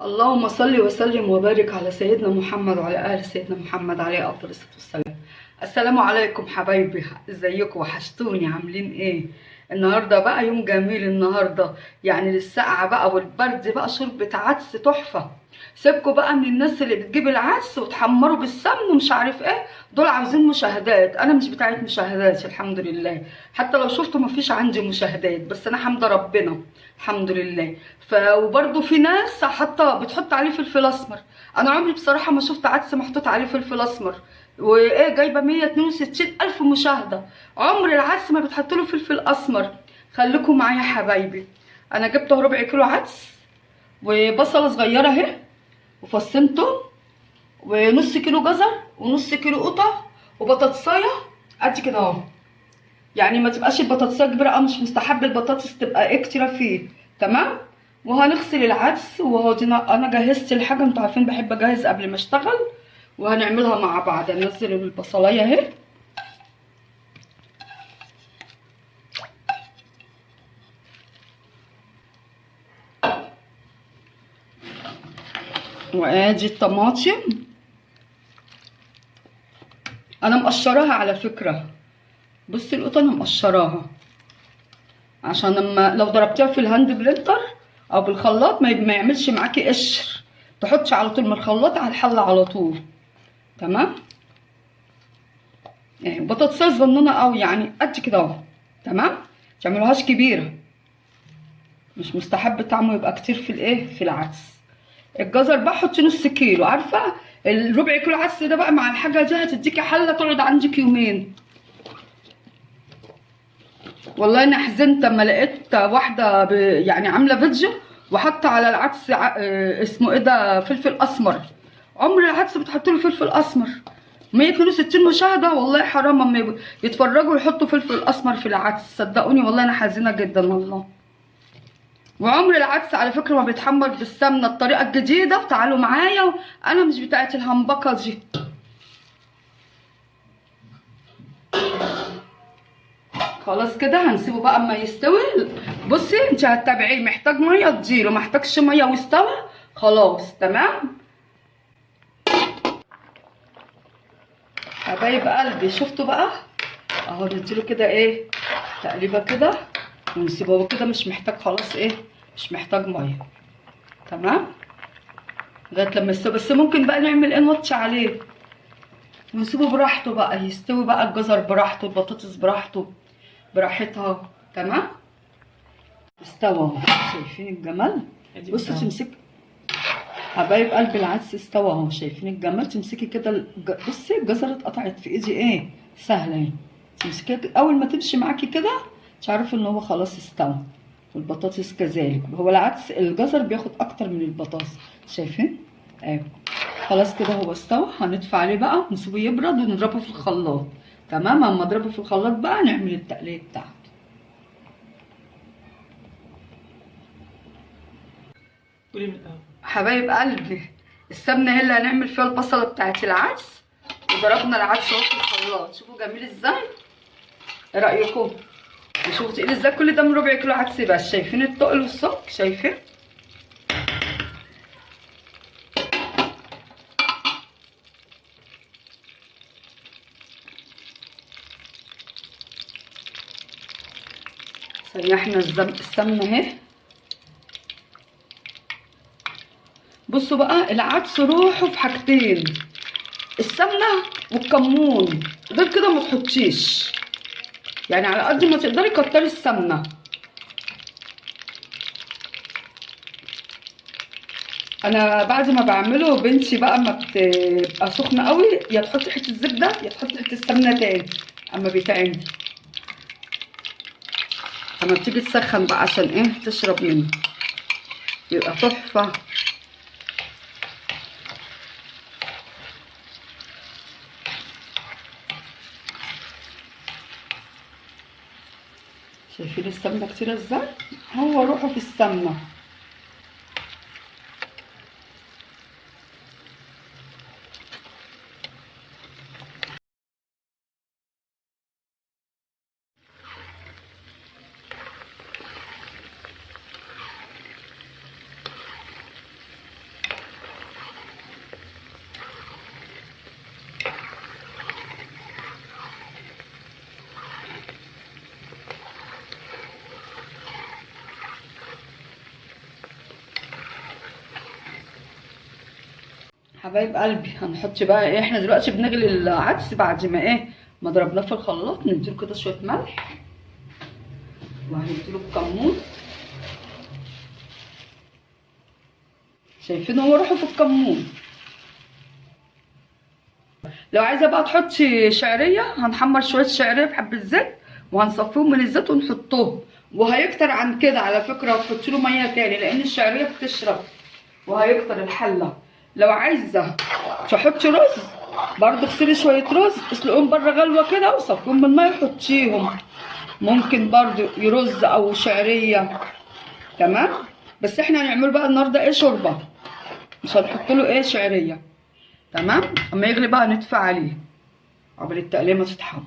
اللهم صل وسلم وبارك على سيدنا محمد وعلى آل سيدنا محمد عليه أفضل الصلاة والسلام. السلام عليكم حبايبي، ازيكم؟ وحشتوني، عاملين ايه؟ النهارده بقى يوم جميل النهارده، يعني للسقعة بقى والبرد بقى شوربة عدس تحفة. سيبكوا بقى من الناس اللي بتجيب العدس وتحمروا بالسمن ومش عارف ايه، دول عاوزين مشاهدات. انا مش بتاعت مشاهدات الحمد لله، حتى لو شفتوا مفيش عندي مشاهدات، بس انا حمد ربنا الحمد لله. وبرده في ناس حتى بتحط عليه فلفل اسمر. انا عمري بصراحه ما شفت عدس محطوط عليه فلفل اسمر، وايه جايبه 162 الف مشاهده. عمر العدس ما بتحط له فلفل اسمر. خليكم معايا حبايبي. انا جبت ربع كيلو عدس، وبصله صغيره اهي، وفصين توم، ونص كيلو جزر، ونص كيلو قطع، وبطاطسايه قد كده اهو. يعني ما تبقاش البطاطسايه كبيره او مش مستحب البطاطس تبقى اكسترا فيه، تمام. وهنغسل العدس، وهو انا جهزت الحاجه، انتوا عارفين بحب اجهز قبل ما اشتغل. وهنعملها مع بعض. هننزل البصلايه اهي، وادي الطماطم. انا مقشراها على فكره، بصي القطه انا مقشراها عشان لو ضربتيها في الهاند بلندر او بالخلاط ما يعملش معاكي قشر. تحطي على طول من الخلاط على الحله على طول، تمام. يعني بطاطسايه صغننه قوي، يعني قد كده اهو، تمام. متعملوهاش كبيره، مش مستحب طعمه يبقى كتير في الايه، في العدس. الجزر بقى حطي نص كيلو، عارفه الربع كيلو عدس ده بقى مع الحاجه دي هتديكي حله تقعد عندك يومين. والله انا حزنت اما لقيت واحده يعني عامله فيديو وحاطه على العدس اسمه ايه ده، فلفل اسمر. عمر العدس بتحط له فلفل اسمر. 162 مشاهده، والله حرام اما يتفرجوا ويحطوا فلفل اسمر في العدس. صدقوني والله انا حزينه جدا والله. وعمر العدس على فكره ما بيتحمر بالسمنه، الطريقه الجديده. تعالوا معايا، انا مش بتاعت الهمبكه دي. خلاص كده هنسيبه بقى اما يستوي. بصي انت هتتابعيه، محتاج ميه تديله، محتاجش ميه واستوى خلاص، تمام. حبايب قلبي شفتوا بقى اهو، نديله كده ايه، تقليبه كده، ونسيبه كده. مش محتاج خلاص ايه، مش محتاج ميه، تمام. لغايه لما يستوي. بس ممكن بقى نعمل ايه، نوطي عليه ونسيبه براحته بقى يستوي بقى. الجزر براحته، البطاطس براحته، براحتها، تمام. استوى اهو، شايفين الجمال؟ بصي تمسك حبايب قلبي العدس استوى اهو، شايفين الجمال؟ تمسكي كده بصي الجزره اتقطعت في ايدي، ايه سهله اهي. تمسكيها اول ما تمشي معاكي كده تعرفي ان هو خلاص استوى. والبطاطس كذلك، هو العدس الجزر بياخد اكتر من البطاطس، شايفين؟ اهي خلاص كده هو استوى. هنطفي عليه بقى ونسيبه يبرد ونضربه في الخلاط، تمام. اما اضربه في الخلاط بقى نعمل التقليه بتاعته. قولي من الاول. حبايب قلبي السمنه هي اللي هنعمل فيها البصله بتاعت العدس، وضربنا العدس اهو في الخلاط. شوفوا جميل ازاي، ايه رايكم؟ وشوفوا تقيل ازاي. كل ده من ربع كيلو عدس بس، شايفين التقل والسمك؟ شايفين؟ سيحنا السمنه اهي. بصوا بقى العدس روحه في حاجتين، السمنه والكمون. غير كده ما تحطيش، يعني على قد ما تقدري كتري السمنه. انا بعد ما بعمله بنتي بقى اما بتبقى سخنه قوي، يا تحطي حته زبده يا تحطي حته سمنه تاني اما بيتعمل. اما بتيجي تسخن بقى عشان ايه، تشرب منه، يبقى تحفه. شايفين السمنه كتير ازاي؟ هو روحه في السمنه. حبايب قلبي هنحط بقى ايه، احنا دلوقتي بنغلي العدس بعد ما ايه ما ضربناه في الخلاط. نديله كده شويه ملح وهنديله الكمون. شايفين هو روحه في الكمون. لو عايزه بقى تحطي شعريه هنحمر شويه شعريه في حبه زيت وهنصفيهم من الزيت ونحطهم، وهيكتر عن كده على فكره، وتحطي له ميه تاني لان الشعريه بتشرب وهيكتر الحله. لو عايزه تحطي رز برضه اغسلي شويه رز اسلقيهم بره غلوه كده وصفيهم من الميه وحطيهم، ممكن برضه رز او شعريه. تمام. بس احنا هنعمله بقى النهارده ايه شوربه، مش هنحط له ايه شعريه. تمام. اما يغلي بقى ندفع عليه قبل التقليه ما تتحمر.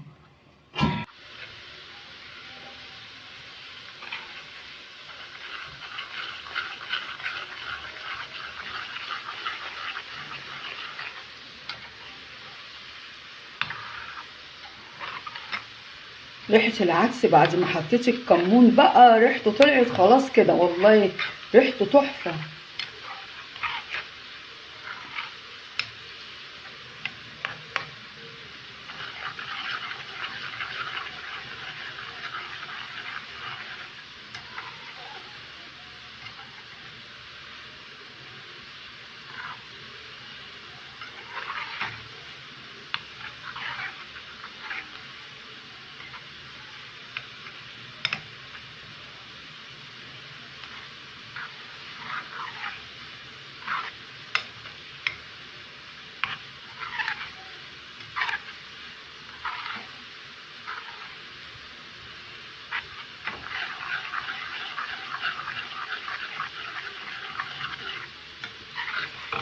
ريحه العدس بعد ما حطيت الكمون بقى ريحته طلعت خلاص كده، والله ريحته تحفه.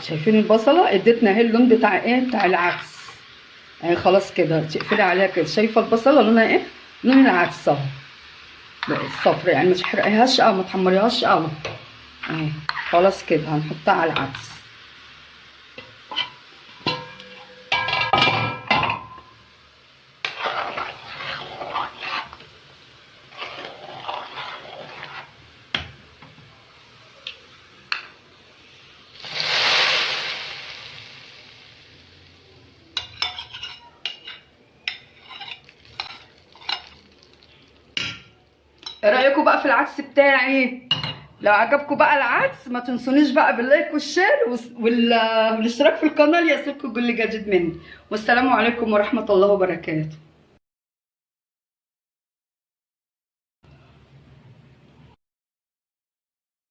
شايفين البصله ادتنا اهي اللون بتاع ايه بتاع العدس اهي. خلاص كده تقفلي عليها كده. شايفه البصله لونها ايه؟ لون العدس اهو الصفر، يعني ما تحرقيهاش او ما تحمريهاش قوي اهي. خلاص كده هنحطها على العدس. ايه رايكم بقى في العدس بتاعي؟ لو عجبكم بقى العدس ما تنسونيش بقى باللايك والشير والاشتراك في القناه ليصلكم كل جديد مني. والسلام عليكم ورحمه الله وبركاته.